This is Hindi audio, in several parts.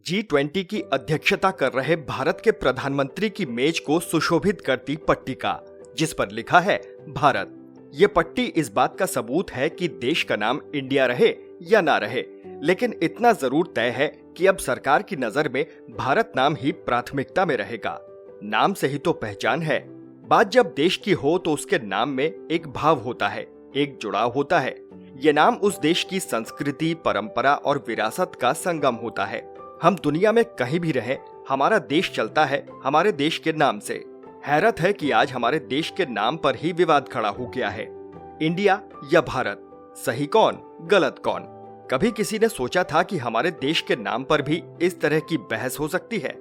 G20 की अध्यक्षता कर रहे भारत के प्रधानमंत्री की मेज को सुशोभित करती पट्टिका, जिस पर लिखा है भारत। ये पट्टी इस बात का सबूत है कि देश का नाम इंडिया रहे या ना रहे, लेकिन इतना जरूर तय है कि अब सरकार की नजर में भारत नाम ही प्राथमिकता में रहेगा। नाम से ही तो पहचान है। बात जब देश की हो तो उसके नाम में एक भाव होता है, एक जुड़ाव होता है। ये नाम उस देश की संस्कृति, परंपरा और विरासत का संगम होता है। हम दुनिया में कहीं भी रहें, हमारा देश चलता है हमारे देश के नाम से। हैरत है कि आज हमारे देश के नाम पर ही विवाद खड़ा हो गया है। इंडिया या भारत, सही कौन गलत कौन? कभी किसी ने सोचा था कि हमारे देश के नाम पर भी इस तरह की बहस हो सकती है?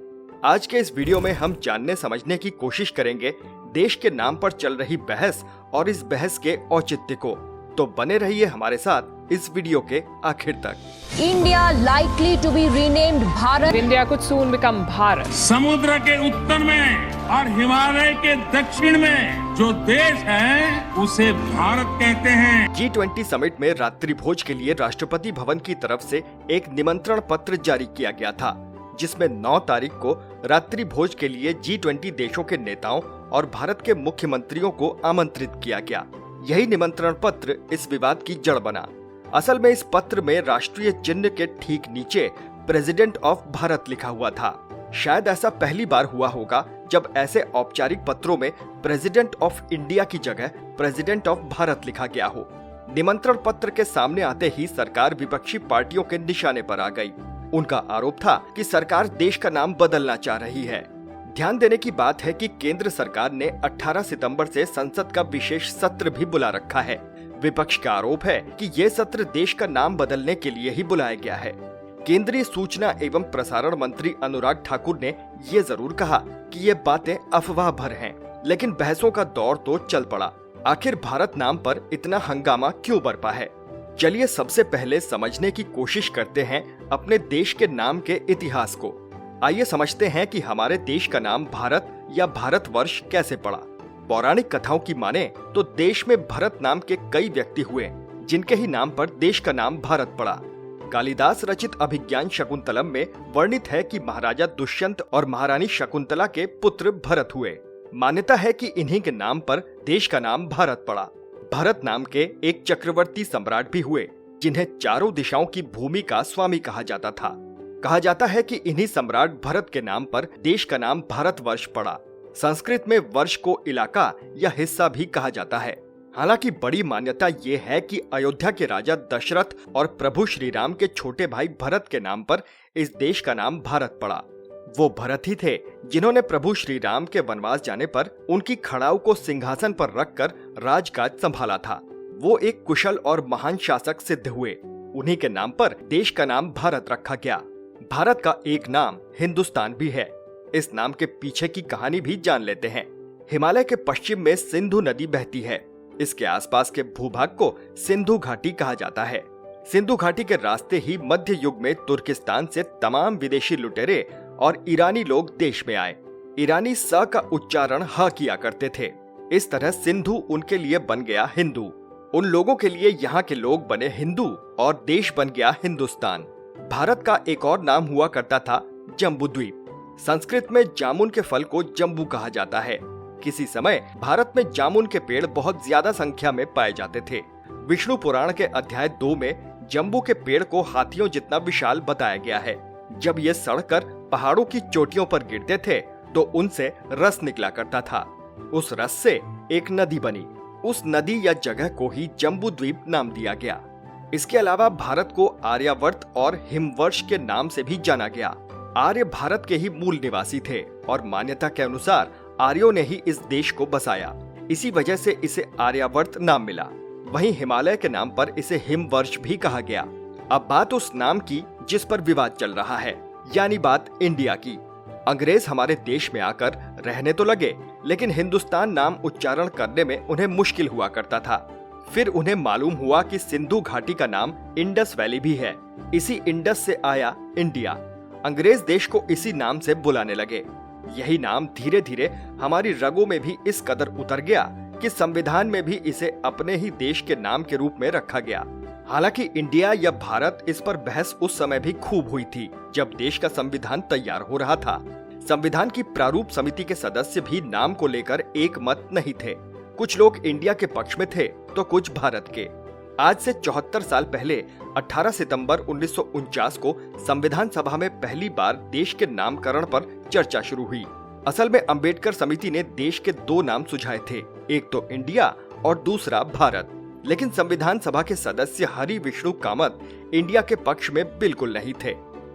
आज के इस वीडियो में हम जानने समझने की कोशिश करेंगे देश के नाम पर चल रही बहस और इस बहस के औचित्य को। तो बने रहिए हमारे साथ इस वीडियो के आखिर तक। India likely to be renamed Bharat. India could soon become Bharat. समुद्र के उत्तर में और हिमालय के दक्षिण में जो देश है उसे भारत कहते हैं। G20 समिट में रात्रि भोज के लिए राष्ट्रपति भवन की तरफ से एक निमंत्रण पत्र जारी किया गया था, जिसमें 9 तारीख को रात्रि भोज के लिए G20 देशों के नेताओं और भारत के मुख्यमंत्रियों को आमंत्रित किया गया। यही निमंत्रण पत्र इस विवाद की जड़ बना। असल में इस पत्र में राष्ट्रीय चिन्ह के ठीक नीचे प्रेसिडेंट ऑफ भारत लिखा हुआ था। शायद ऐसा पहली बार हुआ होगा जब ऐसे औपचारिक पत्रों में प्रेसिडेंट ऑफ इंडिया की जगह प्रेसिडेंट ऑफ भारत लिखा गया हो। निमंत्रण पत्र के सामने आते ही सरकार विपक्षी पार्टियों के निशाने पर आ गई। उनका आरोप था कि सरकार देश का नाम बदलना चाह रही है। ध्यान देने की बात है कि केंद्र सरकार ने 18 सितंबर से संसद का विशेष सत्र भी बुला रखा है। विपक्ष का आरोप है कि ये सत्र देश का नाम बदलने के लिए ही बुलाया गया है। केंद्रीय सूचना एवं प्रसारण मंत्री अनुराग ठाकुर ने ये जरूर कहा कि ये बातें अफवाह भर हैं, लेकिन बहसों का दौर तो चल पड़ा। आखिर भारत नाम पर इतना हंगामा क्यों बरपा है? चलिए सबसे पहले समझने की कोशिश करते हैं अपने देश के नाम के इतिहास को। आइए समझते हैं कि हमारे देश का नाम भारत या भारतवर्ष कैसे पड़ा। पौराणिक कथाओं की माने तो देश में भरत नाम के कई व्यक्ति हुए, जिनके ही नाम पर देश का नाम भारत पड़ा। कालिदास रचित अभिज्ञान शकुंतलम में वर्णित है कि महाराजा दुष्यंत और महारानी शकुंतला के पुत्र भरत हुए। मान्यता है कि इन्हीं के नाम पर देश का नाम भारत पड़ा। भरत नाम के एक चक्रवर्ती सम्राट भी हुए, जिन्हें चारों दिशाओं की भूमि का स्वामी कहा जाता था। कहा जाता है कि इन्हीं सम्राट भरत के नाम पर देश का नाम भारतवर्ष पड़ा। संस्कृत में वर्ष को इलाका या हिस्सा भी कहा जाता है। हालांकि बड़ी मान्यता ये है कि अयोध्या के राजा दशरथ और प्रभु श्री राम के छोटे भाई भरत के नाम पर इस देश का नाम भारत पड़ा। वो भरत ही थे जिन्होंने प्रभु श्री राम के वनवास जाने पर उनकी खड़ाऊ को सिंहासन पर रखकर राजकाज संभाला था। वो एक कुशल और महान शासक सिद्ध हुए। उन्हीं के नाम पर देश का नाम भारत रखा गया। भारत का एक नाम हिंदुस्तान भी है। इस नाम के पीछे की कहानी भी जान लेते हैं। हिमालय के पश्चिम में सिंधु नदी बहती है। इसके आसपास के भूभाग को सिंधु घाटी कहा जाता है। सिंधु घाटी के रास्ते ही मध्य युग में तुर्किस्तान से तमाम विदेशी लुटेरे और ईरानी लोग देश में आए। ईरानी स का उच्चारण ह किया करते थे। इस तरह सिंधु उनके लिए बन गया हिंदू। उन लोगों के लिए यहाँ के लोग बने हिंदू और देश बन गया हिंदुस्तान। भारत का एक और नाम हुआ करता था जम्बूद्वीप। संस्कृत में जामुन के फल को जम्बू कहा जाता है। किसी समय भारत में जामुन के पेड़ बहुत ज्यादा संख्या में पाए जाते थे। विष्णु पुराण के अध्याय 2 में जम्बू के पेड़ को हाथियों जितना विशाल बताया गया है। जब ये सड़कर पहाड़ों की चोटियों पर गिरते थे तो उनसे रस निकला करता था। उस रस से एक नदी बनी। उस नदी या जगह को ही जम्बूद्वीप नाम दिया गया। इसके अलावा भारत को आर्यावर्त और हिमवर्ष के नाम से भी जाना गया। आर्य भारत के ही मूल निवासी थे और मान्यता के अनुसार आर्यों ने ही इस देश को बसाया। इसी वजह से इसे आर्यावर्त नाम मिला। वहीं हिमालय के नाम पर इसे हिमवर्ष भी कहा गया। अब बात उस नाम की जिस पर विवाद चल रहा है, यानी बात इंडिया की। अंग्रेज हमारे देश में आकर रहने तो लगे, लेकिन हिंदुस्तान नाम उच्चारण करने में उन्हें मुश्किल हुआ करता था। फिर उन्हें मालूम हुआ कि सिंधु घाटी का नाम इंडस वैली भी है। इसी इंडस से आया इंडिया। अंग्रेज देश को इसी नाम से बुलाने लगे। यही नाम धीरे धीरे हमारी रगों में भी इस कदर उतर गया कि संविधान में भी इसे अपने ही देश के नाम के रूप में रखा गया। हालांकि इंडिया या भारत, इस पर बहस उस समय भी खूब हुई थी जब देश का संविधान तैयार हो रहा था। संविधान की प्रारूप समिति के सदस्य भी नाम को लेकर एक मत नहीं थे। कुछ लोग इंडिया के पक्ष में थे तो कुछ भारत के। आज से 74 साल पहले 18 सितंबर 1949 को संविधान सभा में पहली बार देश के नामकरण पर चर्चा शुरू हुई। असल में अंबेडकर समिति ने देश के 2 नाम सुझाए थे, एक तो इंडिया और दूसरा भारत। लेकिन संविधान सभा के सदस्य हरि विष्णु कामत इंडिया के पक्ष में बिल्कुल नहीं थे।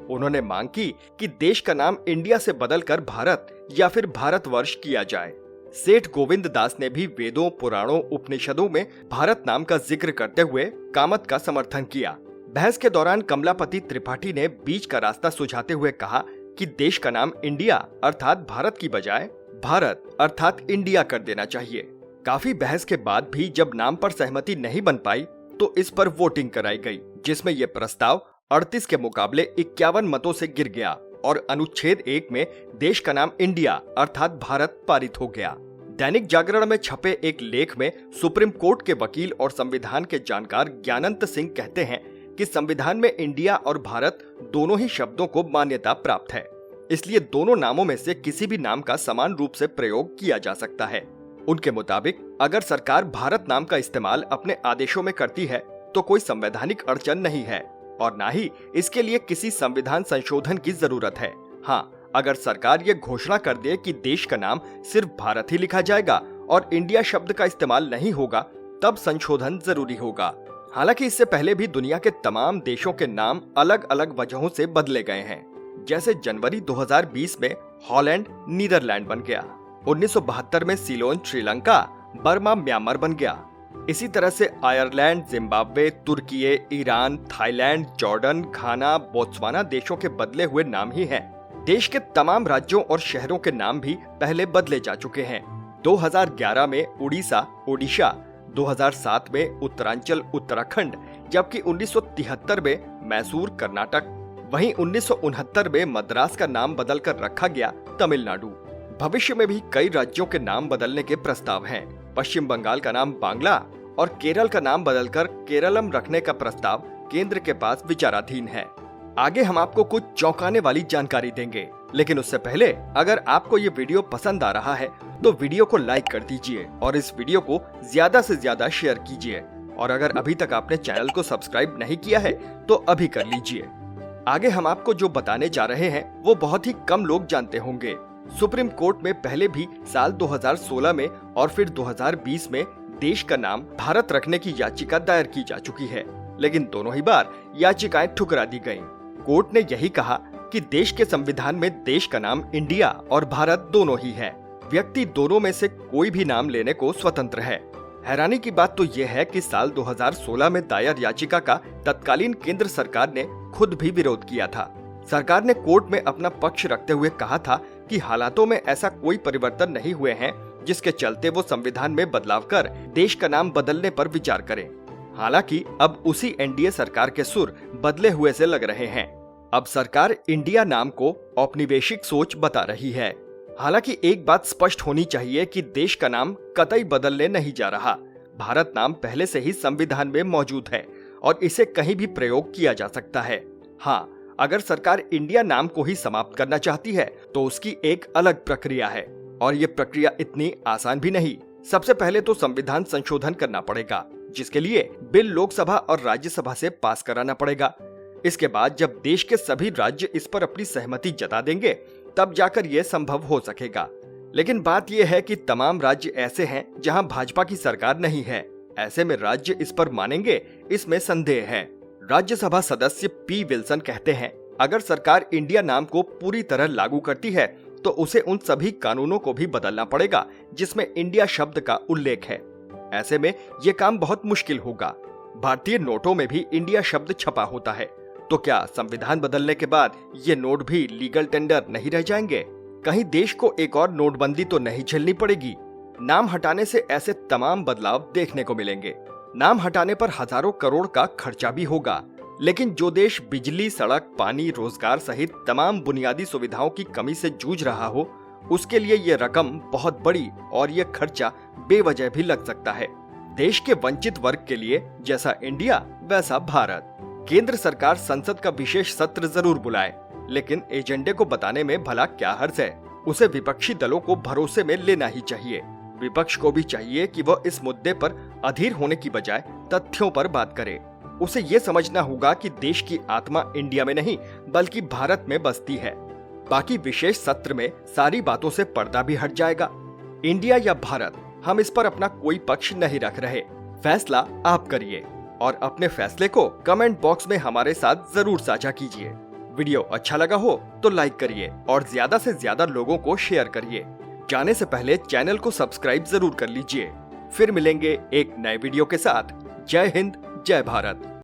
उन्होंने मांग की कि देश का नाम इंडिया से बदलकर भारत या फिर भारतवर्ष किया जाए। सेठ गोविंद दास ने भी वेदों, पुराणों, उपनिषदों में भारत नाम का जिक्र करते हुए कामत का समर्थन किया। बहस के दौरान कमलापति त्रिपाठी ने बीच का रास्ता सुझाते हुए कहा कि देश का नाम इंडिया अर्थात भारत की बजाय भारत अर्थात इंडिया कर देना चाहिए। काफी बहस के बाद भी जब नाम पर सहमति नहीं बन पाई तो इस पर वोटिंग कराई गई, जिसमें यह प्रस्ताव 38 के मुकाबले 51 मतों से गिर गया और अनुच्छेद 1 में देश का नाम इंडिया अर्थात भारत पारित हो गया। दैनिक जागरण में छपे एक लेख में सुप्रीम कोर्ट के वकील और संविधान के जानकार ज्ञानंत सिंह कहते हैं कि संविधान में इंडिया और भारत दोनों ही शब्दों को मान्यता प्राप्त है, इसलिए दोनों नामों में से किसी भी नाम का समान रूप से प्रयोग किया जा सकता है। उनके मुताबिक अगर सरकार भारत नाम का इस्तेमाल अपने आदेशों में करती है तो कोई संवैधानिक अड़चन नहीं है और न ही इसके लिए किसी संविधान संशोधन की जरूरत है। हाँ, अगर सरकार ये घोषणा कर दे कि देश का नाम सिर्फ भारत ही लिखा जाएगा और इंडिया शब्द का इस्तेमाल नहीं होगा, तब संशोधन जरूरी होगा। हालांकि इससे पहले भी दुनिया के तमाम देशों के नाम अलग अलग वजहों से बदले गए हैं। जैसे जनवरी 2020 में हॉलैंड नीदरलैंड बन गया, 1972 में सीलोन श्रीलंका, बर्मा म्यांमार बन गया। इसी तरह से आयरलैंड, जिम्बाब्वे, तुर्की, ईरान, थाईलैंड, जॉर्डन, घाना, बोत्सवाना देशों के बदले हुए नाम ही हैं। देश के तमाम राज्यों और शहरों के नाम भी पहले बदले जा चुके हैं। 2011 में उड़ीसा, ओडिशा, 2007 में उत्तरांचल, उत्तराखंड, जबकि 1973 में मैसूर, कर्नाटक, वहीं 1969 में मद्रास का नाम बदलकर रखा गया तमिलनाडु। भविष्य में भी कई राज्यों के नाम बदलने के प्रस्ताव हैं। पश्चिम बंगाल का नाम बांग्ला और केरल का नाम बदलकर केरलम रखने का प्रस्ताव केंद्र के पास विचाराधीन है। आगे हम आपको कुछ चौंकाने वाली जानकारी देंगे, लेकिन उससे पहले अगर आपको ये वीडियो पसंद आ रहा है तो वीडियो को लाइक कर दीजिए और इस वीडियो को ज्यादा से ज्यादा शेयर कीजिए। और अगर अभी तक आपने चैनल को सब्सक्राइब नहीं किया है तो अभी कर लीजिए। आगे हम आपको जो बताने जा रहे हैं वो बहुत ही कम लोग जानते होंगे। सुप्रीम कोर्ट में पहले भी साल 2016 में और फिर 2020 में देश का नाम भारत रखने की याचिका दायर की जा चुकी है, लेकिन दोनों ही बार याचिकाएं ठुकरा दी गईं। कोर्ट ने यही कहा कि देश के संविधान में देश का नाम इंडिया और भारत दोनों ही है। व्यक्ति दोनों में से कोई भी नाम लेने को स्वतंत्र है। हैरानी की बात तो यह है कि साल 2016 में दायर याचिका का तत्कालीन केंद्र सरकार ने खुद भी विरोध किया था। सरकार ने कोर्ट में अपना पक्ष रखते हुए कहा था कि हालातों में ऐसा कोई परिवर्तन नहीं हुए हैं जिसके चलते वो संविधान में बदलाव कर देश का नाम बदलने पर विचार करें। हालांकि अब उसी एनडीए सरकार के सुर बदले हुए से लग रहे हैं। अब सरकार इंडिया नाम को औपनिवेशिक सोच बता रही है। हालांकि एक बात स्पष्ट होनी चाहिए कि देश का नाम कतई बदलने नहीं जा रहा। भारत नाम पहले से ही संविधान में मौजूद है और इसे कहीं भी प्रयोग किया जा सकता है। हाँ, अगर सरकार इंडिया नाम को ही समाप्त करना चाहती है तो उसकी एक अलग प्रक्रिया है और ये प्रक्रिया इतनी आसान भी नहीं। सबसे पहले तो संविधान संशोधन करना पड़ेगा, जिसके लिए बिल लोकसभा और राज्यसभा से पास कराना पड़ेगा। इसके बाद जब देश के सभी राज्य इस पर अपनी सहमति जता देंगे तब जाकर यह संभव हो सकेगा। लेकिन बात यह है कि तमाम राज्य ऐसे हैं जहां भाजपा की सरकार नहीं है। ऐसे में राज्य इस पर मानेंगे, इसमें संदेह है। राज्यसभा सदस्य पी विल्सन कहते हैं, अगर सरकार इंडिया नाम को पूरी तरह लागू करती है तो उसे उन सभी कानूनों को भी बदलना पड़ेगा जिसमें इंडिया शब्द का उल्लेख है। ऐसे में यह काम बहुत मुश्किल होगा। भारतीय नोटों में भी इंडिया शब्द छपा होता है, तो क्या संविधान बदलने के बाद ये नोट भी लीगल टेंडर नहीं रह जाएंगे? कहीं देश को एक और नोटबंदी तो नहीं झेलनी पड़ेगी? नाम हटाने से ऐसे तमाम बदलाव देखने को मिलेंगे। नाम हटाने पर हजारों करोड़ का खर्चा भी होगा, लेकिन जो देश बिजली, सड़क, पानी, रोजगार सहित तमाम बुनियादी सुविधाओं की कमी से जूझ रहा हो, उसके लिए ये रकम बहुत बड़ी और ये खर्चा बेवजह भी लग सकता है। देश के वंचित वर्ग के लिए जैसा इंडिया वैसा भारत। केंद्र सरकार संसद का विशेष सत्र जरूर बुलाए, लेकिन एजेंडे को बताने में भला क्या हर्ज है। उसे विपक्षी दलों को भरोसे में लेना ही चाहिए। विपक्ष को भी चाहिए कि वह इस मुद्दे पर अधीर होने की बजाय तथ्यों पर बात करे। उसे ये समझना होगा कि देश की आत्मा इंडिया में नहीं बल्कि भारत में बसती है। बाकी विशेष सत्र में सारी बातों से पर्दा भी हट जाएगा। इंडिया या भारत, हम इस पर अपना कोई पक्ष नहीं रख रहे। फैसला आप करिए और अपने फैसले को कमेंट बॉक्स में हमारे साथ जरूर साझा कीजिए। वीडियो अच्छा लगा हो तो लाइक करिए और ज्यादा से ज्यादा लोगों को शेयर करिए। जाने से पहले चैनल को सब्सक्राइब जरूर कर लीजिए। फिर मिलेंगे एक नए वीडियो के साथ। जय हिंद, जय भारत।